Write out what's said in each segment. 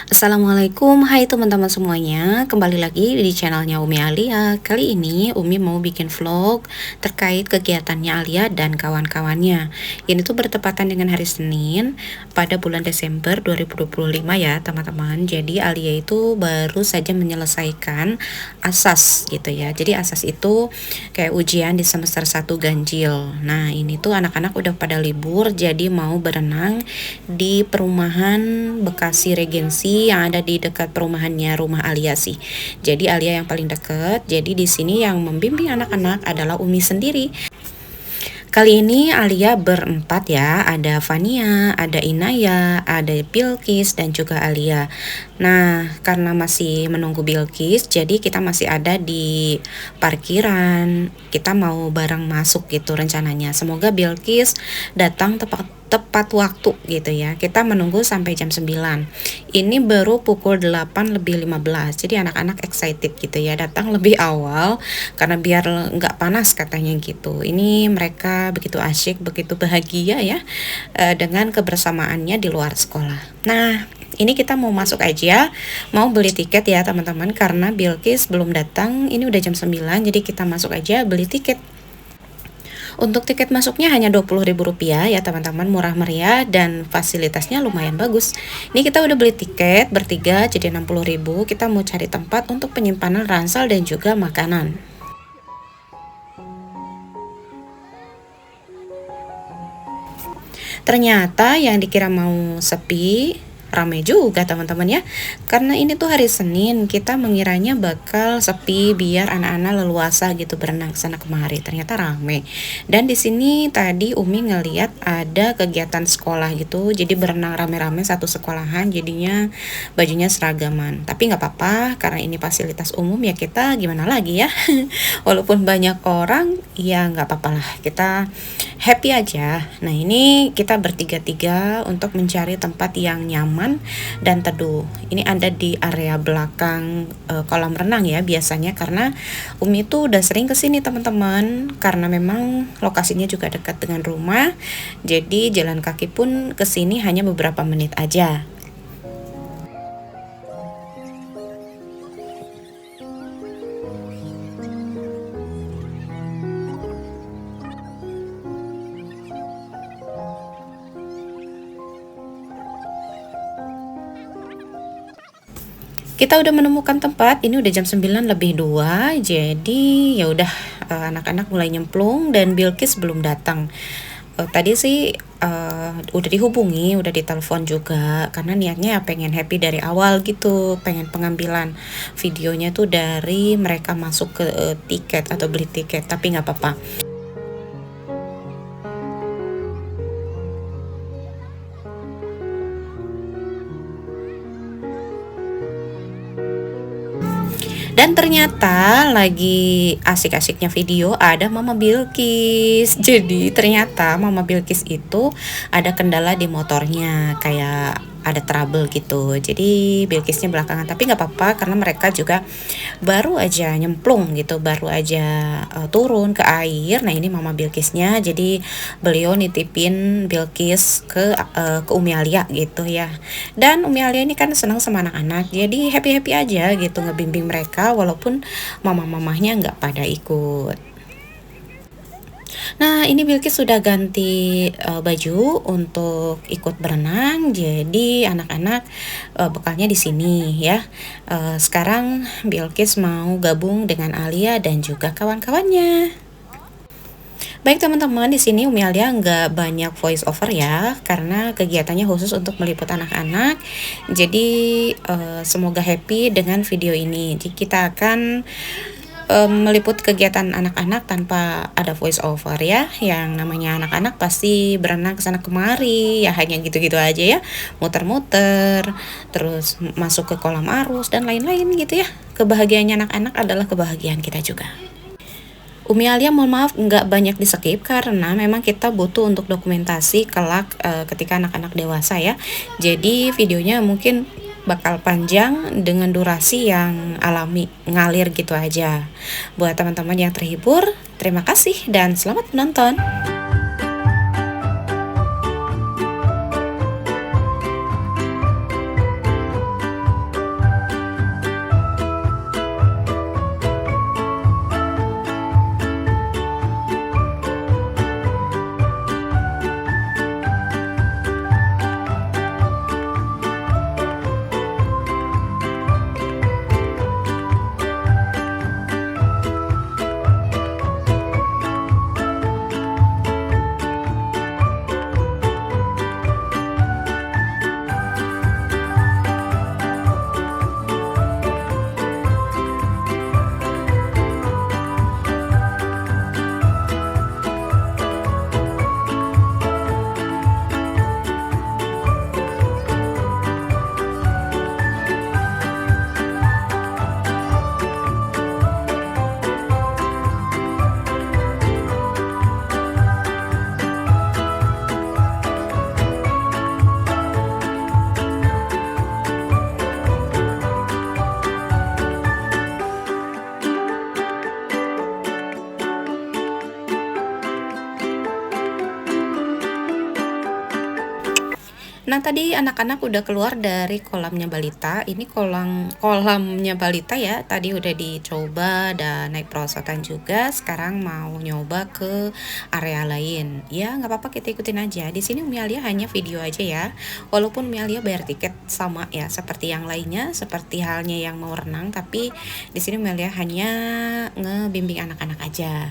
Assalamualaikum, hai teman-teman semuanya. Kembali lagi di channelnya Umi Alia. Kali ini Umi mau bikin vlog terkait kegiatannya Alia dan kawan-kawannya. Ini tuh bertepatan dengan hari Senin pada bulan Desember 2025 ya teman-teman. Jadi Alia itu baru saja menyelesaikan asas gitu ya. Jadi asas itu kayak ujian di semester 1 ganjil. Nah ini tuh anak-anak udah pada libur, jadi mau berenang di perumahan Bekasi Regensi yang ada di dekat perumahannya rumah Alia sih. Jadi Alia yang paling dekat. Jadi di sini yang membimbing anak-anak adalah Umi sendiri. Kali ini Alia berempat ya, ada Fania, ada Inaya, ada Bilkis, dan juga Alia. Nah, karena masih menunggu Bilkis, jadi kita masih ada di parkiran. Kita mau bareng masuk gitu rencananya. Semoga Bilkis datang tepat waktu gitu ya. Kita menunggu sampai jam 9. Ini baru pukul 8:15. Jadi anak-anak excited gitu ya, datang lebih awal karena biar nggak panas katanya gitu. Ini mereka begitu asyik, begitu bahagia ya dengan kebersamaannya di luar sekolah. Nah, ini kita mau masuk aja, mau beli tiket ya teman-teman, karena Bilkis belum datang. Ini udah jam 9, jadi kita masuk aja beli tiket. Untuk tiket masuknya hanya Rp20.000 ya teman-teman, murah meriah dan fasilitasnya lumayan bagus. Ini kita udah beli tiket bertiga jadi 60.000. Kita mau cari tempat untuk penyimpanan ransel dan juga makanan. Ternyata yang dikira mau sepi, ramai juga teman-teman ya. Karena ini tuh hari Senin, kita mengiranya bakal sepi biar anak-anak leluasa gitu berenang sana kemari. Ternyata rame. Dan di sini tadi Umi ngeliat ada kegiatan sekolah gitu, jadi berenang rame-rame satu sekolahan, jadinya bajunya seragaman. Tapi nggak apa-apa, karena ini fasilitas umum ya, kita gimana lagi ya. Walaupun banyak orang, ya nggak apa-apa lah, kita happy aja. Nah ini kita bertiga-tiga untuk mencari tempat yang nyaman dan teduh. Ini ada di area belakang kolam renang ya biasanya, karena Umi itu udah sering kesini teman-teman, karena memang lokasinya juga dekat dengan rumah, jadi jalan kaki pun kesini hanya beberapa menit aja. Kita udah menemukan tempat, ini udah jam 9:02, jadi ya udah anak-anak mulai nyemplung dan Bilkis belum datang. Tadi sih udah dihubungi, udah ditelepon juga, karena niatnya pengen happy dari awal gitu, pengen pengambilan videonya tuh dari mereka masuk ke tiket atau beli tiket, tapi nggak apa-apa. Dan ternyata lagi asik-asiknya video ada Mama Bilkis. Jadi ternyata Mama Bilkis itu ada kendala di motornya, kayak ada trouble gitu. Jadi Bilkisnya belakangan, tapi nggak apa-apa karena mereka juga baru aja nyemplung gitu, baru aja turun ke air. Nah ini Mama Bilkisnya, jadi beliau nitipin Bilkis ke Umi Alia gitu ya. Dan Umi Alia ini kan senang sama anak-anak, jadi happy-happy aja gitu ngebimbing mereka walaupun mama-mamahnya nggak pada ikut. Nah, ini Bilkis sudah ganti baju untuk ikut berenang. Jadi anak-anak bekalnya di sini ya. Sekarang Bilkis mau gabung dengan Alia dan juga kawan-kawannya. Baik teman-teman, di sini Umi Alia nggak banyak voice over ya, karena kegiatannya khusus untuk meliput anak-anak. Jadi semoga happy dengan video ini. Jadi kita akan meliput kegiatan anak-anak tanpa ada voice over ya. Yang namanya anak-anak pasti berenang kesana kemari, ya hanya gitu-gitu aja ya, muter-muter, terus masuk ke kolam arus dan lain-lain gitu ya. Kebahagiaannya anak-anak adalah kebahagiaan kita juga. Umi Alia mohon maaf nggak banyak di skip karena memang kita butuh untuk dokumentasi kelak ketika anak-anak dewasa ya. Jadi videonya mungkin bakal panjang dengan durasi yang alami, ngalir gitu aja. Buat teman-teman yang terhibur, terima kasih dan selamat menonton. Nah, tadi anak-anak udah keluar dari kolamnya balita. Ini kolamnya balita ya. Tadi udah dicoba dan naik perosotan juga. Sekarang mau nyoba ke area lain. Ya, nggak apa-apa, kita ikutin aja. Di sini Umi Alia hanya video aja ya. Walaupun Umi Alia bayar tiket sama ya, seperti yang lainnya, seperti halnya yang mau renang, tapi di sini Umi Alia hanya ngebimbing anak-anak aja.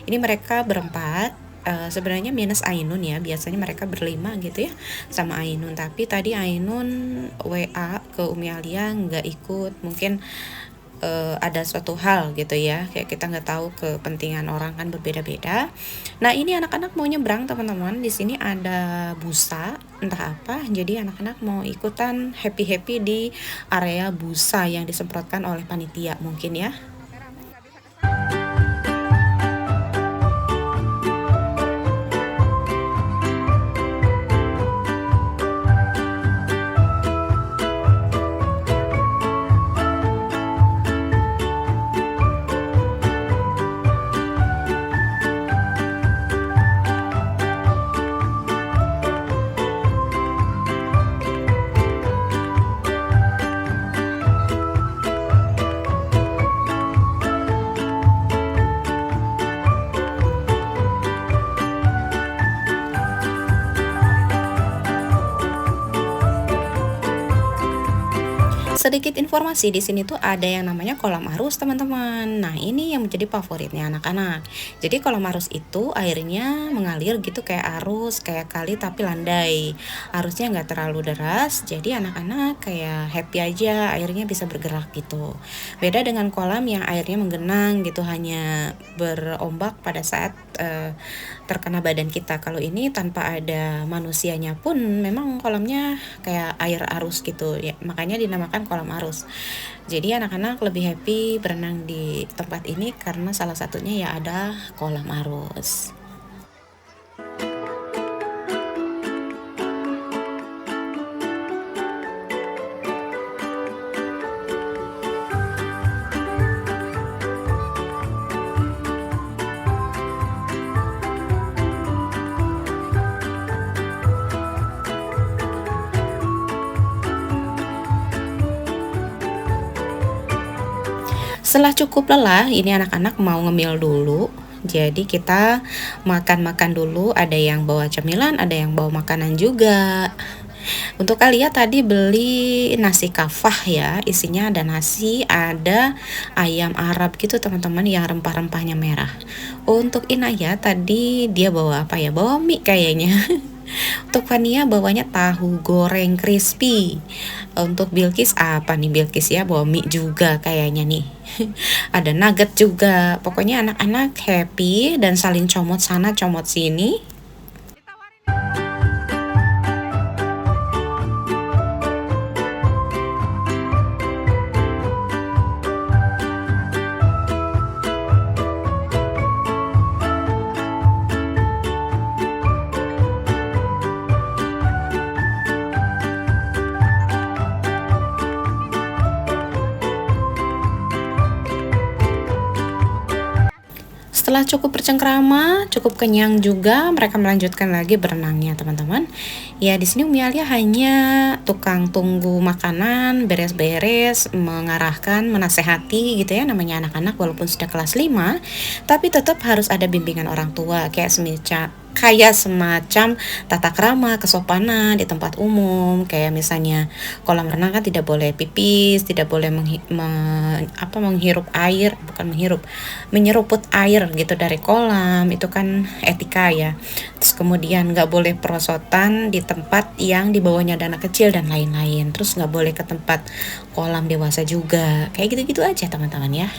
Ini mereka berempat. Sebenarnya minus Ainun ya, biasanya mereka berlima gitu ya sama Ainun, tapi tadi Ainun WA ke Umi Alia nggak ikut, mungkin ada suatu hal gitu ya, kayak kita nggak tahu, kepentingan orang kan berbeda-beda. Nah, ini anak-anak mau nyebrang teman-teman, di sini ada busa entah apa, jadi anak-anak mau ikutan happy-happy di area busa yang disemprotkan oleh panitia mungkin ya. Sedikit informasi, di sini tuh ada yang namanya kolam arus teman-teman. Nah, ini yang menjadi favoritnya anak-anak. Jadi kolam arus itu airnya mengalir gitu kayak arus, kayak kali tapi landai. Arusnya nggak terlalu deras, jadi anak-anak kayak happy aja, airnya bisa bergerak gitu. Beda dengan kolam yang airnya menggenang gitu, hanya berombak pada saat terkena badan kita. Kalau ini tanpa ada manusianya pun memang kolamnya kayak air arus gitu ya, makanya dinamakan kolam arus. Jadi anak-anak lebih happy berenang di tempat ini karena salah satunya ya ada kolam arus. Setelah cukup lelah, ini anak-anak mau ngemil dulu. Jadi kita makan-makan dulu, ada yang bawa cemilan, ada yang bawa makanan juga. Untuk kalian tadi beli nasi kafah ya, isinya ada nasi, ada ayam Arab gitu teman-teman yang rempah-rempahnya merah. Untuk Inaya tadi dia bawa apa ya? Bawa mie kayaknya. Untuk Fania bawanya tahu goreng crispy. Untuk Bilkis apa nih Bilkis ya? Bawa mie juga kayaknya nih. Ada nugget juga. Pokoknya anak-anak happy dan saling comot sana comot sini. Setelah cukup bercengkrama, cukup kenyang juga, mereka melanjutkan lagi berenangnya, teman-teman. Ya, di sini Umi Alia hanya tukang tunggu makanan, beres-beres, mengarahkan, menasehati gitu ya, namanya anak-anak walaupun sudah kelas 5, tapi tetap harus ada bimbingan orang tua kayak semacam tata krama, kesopanan di tempat umum, kayak misalnya kolam renang kan tidak boleh pipis, tidak boleh menghirup air, bukan menyeruput air gitu dari kolam, itu kan etika ya. Terus kemudian nggak boleh perosotan di tempat yang di bawahnya ada anak kecil dan lain-lain. Terus nggak boleh ke tempat kolam dewasa juga, kayak gitu-gitu aja teman-teman ya.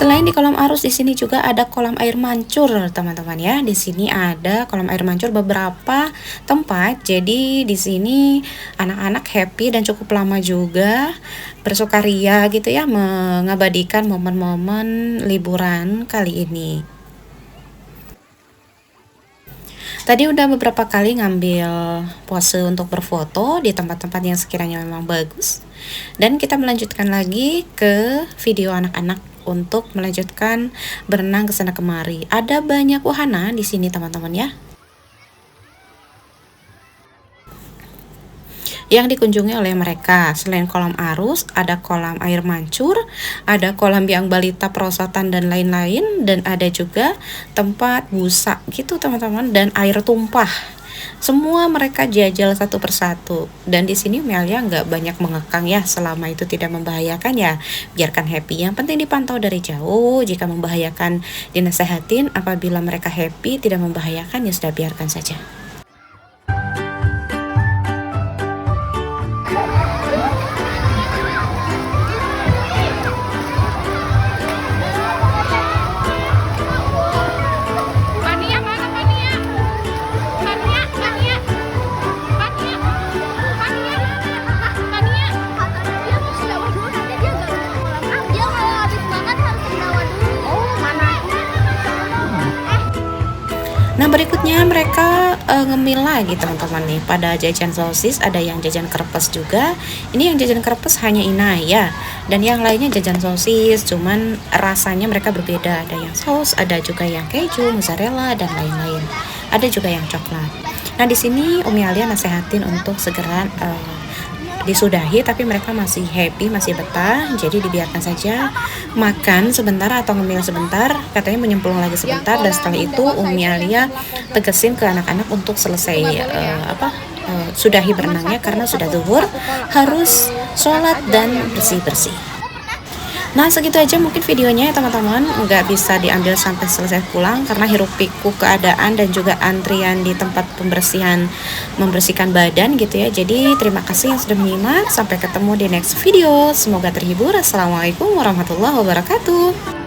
Selain di kolam arus, di sini juga ada kolam air mancur, teman-teman ya. Di sini ada kolam air mancur beberapa tempat. Jadi di sini anak-anak happy dan cukup lama juga bersukaria gitu ya, mengabadikan momen-momen liburan kali ini. Tadi udah beberapa kali ngambil pose untuk berfoto di tempat-tempat yang sekiranya memang bagus. Dan kita melanjutkan lagi ke video anak-anak untuk melanjutkan berenang ke sana kemari. Ada banyak wahana di sini teman-teman ya, yang dikunjungi oleh mereka. Selain kolam arus, ada kolam air mancur, ada kolam biang balita perosotan dan lain-lain, dan ada juga tempat busa gitu teman-teman, dan air tumpah. Semua mereka jajal satu persatu. Dan di sini Melia nggak banyak mengekang ya, selama itu tidak membahayakan ya biarkan happy. Yang penting dipantau dari jauh. Jika membahayakan dinasehatin, apabila mereka happy tidak membahayakan ya sudah biarkan saja. Nah berikutnya mereka ngemil lagi teman-teman nih, pada jajan sosis, ada yang jajan krepes juga. Ini yang jajan krepes hanya Inaya, dan yang lainnya jajan sosis, cuman rasanya mereka berbeda. Ada yang saus, ada juga yang keju, mozzarella dan lain-lain. Ada juga yang coklat. Nah di sini Umi Alia nasehatin untuk segera disudahi, tapi mereka masih happy, masih betah, jadi dibiarkan saja makan sebentar atau ngemil sebentar, katanya menyemplung lagi sebentar, dan setelah itu Umi Alia tegesin ke anak-anak untuk selesai sudahi berenangnya, karena sudah zuhur, harus sholat dan bersih-bersih. Nah segitu aja mungkin videonya ya teman-teman, nggak bisa diambil sampai selesai pulang karena hiruk pikuk keadaan dan juga antrian di tempat pembersihan, membersihkan badan gitu ya. Jadi terima kasih yang sudah menyimak, sampai ketemu di next video, semoga terhibur. Assalamualaikum warahmatullahi wabarakatuh.